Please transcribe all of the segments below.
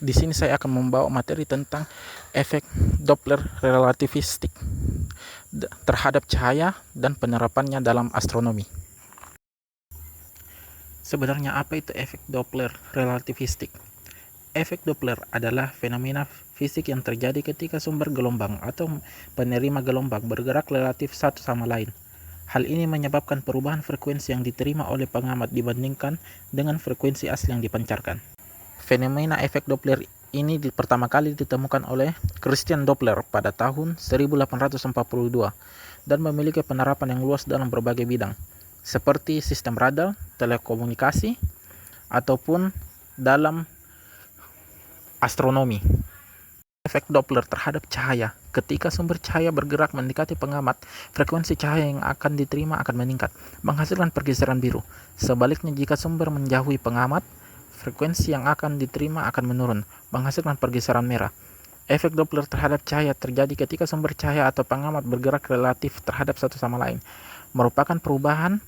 Di sini saya akan membawa materi tentang efek Doppler relativistik terhadap cahaya dan penerapannya dalam astronomi. Sebenarnya apa itu efek Doppler relativistik? Efek Doppler adalah fenomena fisik yang terjadi ketika sumber gelombang atau penerima gelombang bergerak relatif satu sama lain. Hal ini menyebabkan perubahan frekuensi yang diterima oleh pengamat dibandingkan dengan frekuensi asli yang dipancarkan. Fenomena efek Doppler ini pertama kali ditemukan oleh Christian Doppler pada tahun 1842 dan memiliki penerapan yang luas dalam berbagai bidang, seperti sistem radar, telekomunikasi, ataupun dalam astronomi. Efek Doppler terhadap cahaya. Ketika sumber cahaya bergerak mendekati pengamat, frekuensi cahaya yang akan diterima akan meningkat, menghasilkan pergeseran biru. Sebaliknya, jika sumber menjauhi pengamat, frekuensi yang akan diterima akan menurun, menghasilkan pergeseran merah. Efek Doppler terhadap cahaya terjadi ketika sumber cahaya atau pengamat bergerak relatif terhadap satu sama lain, merupakan perubahan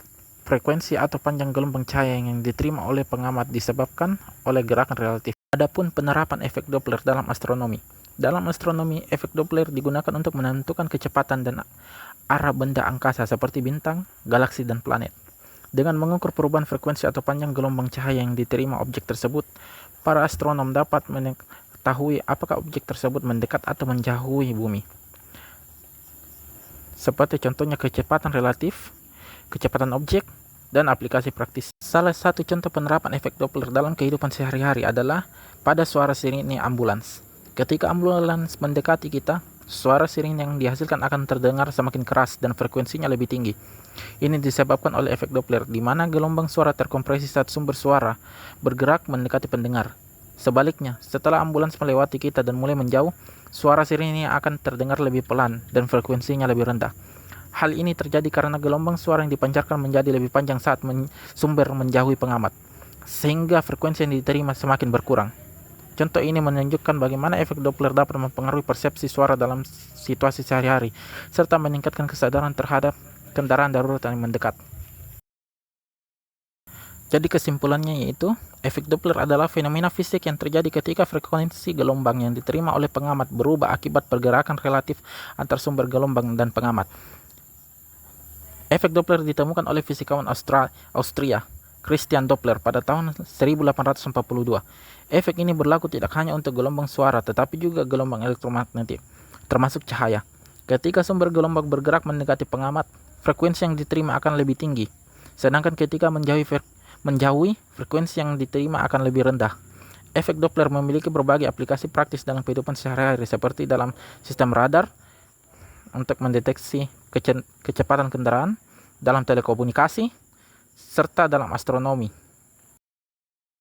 frekuensi atau panjang gelombang cahaya yang diterima oleh pengamat disebabkan oleh gerakan relatif. Adapun penerapan efek Doppler dalam astronomi. Dalam astronomi, efek Doppler digunakan untuk menentukan kecepatan dan arah benda angkasa seperti bintang, galaksi, dan planet. Dengan mengukur perubahan frekuensi atau panjang gelombang cahaya yang diterima objek tersebut, para astronom dapat mengetahui apakah objek tersebut mendekat atau menjauhi bumi. Seperti contohnya kecepatan relatif, kecepatan objek, dan aplikasi praktis. Salah satu contoh penerapan efek Doppler dalam kehidupan sehari-hari adalah pada suara sirine ambulans. Ketika ambulans mendekati kita, suara sirine yang dihasilkan akan terdengar semakin keras dan frekuensinya lebih tinggi. Ini disebabkan oleh efek Doppler, di mana gelombang suara terkompresi saat sumber suara bergerak mendekati pendengar. Sebaliknya, setelah ambulans melewati kita dan mulai menjauh, suara sirine akan terdengar lebih pelan dan frekuensinya lebih rendah. Hal ini terjadi karena gelombang suara yang dipancarkan menjadi lebih panjang saat sumber menjauhi pengamat, sehingga frekuensi yang diterima semakin berkurang. Contoh ini menunjukkan bagaimana efek Doppler dapat mempengaruhi persepsi suara dalam situasi sehari-hari, serta meningkatkan kesadaran terhadap kendaraan darurat yang mendekat. Jadi kesimpulannya yaitu, efek Doppler adalah fenomena fisik yang terjadi ketika frekuensi gelombang yang diterima oleh pengamat berubah akibat pergerakan relatif antar sumber gelombang dan pengamat. Efek Doppler ditemukan oleh fisikawan Austria, Christian Doppler, pada tahun 1842. Efek ini berlaku tidak hanya untuk gelombang suara, tetapi juga gelombang elektromagnetik, termasuk cahaya. Ketika sumber gelombang bergerak mendekati pengamat, frekuensi yang diterima akan lebih tinggi. Sedangkan ketika menjauhi, frekuensi yang diterima akan lebih rendah. Efek Doppler memiliki berbagai aplikasi praktis dalam kehidupan sehari-hari, seperti dalam sistem radar untuk mendeteksi kecepatan kendaraan, dalam telekomunikasi, serta dalam astronomi.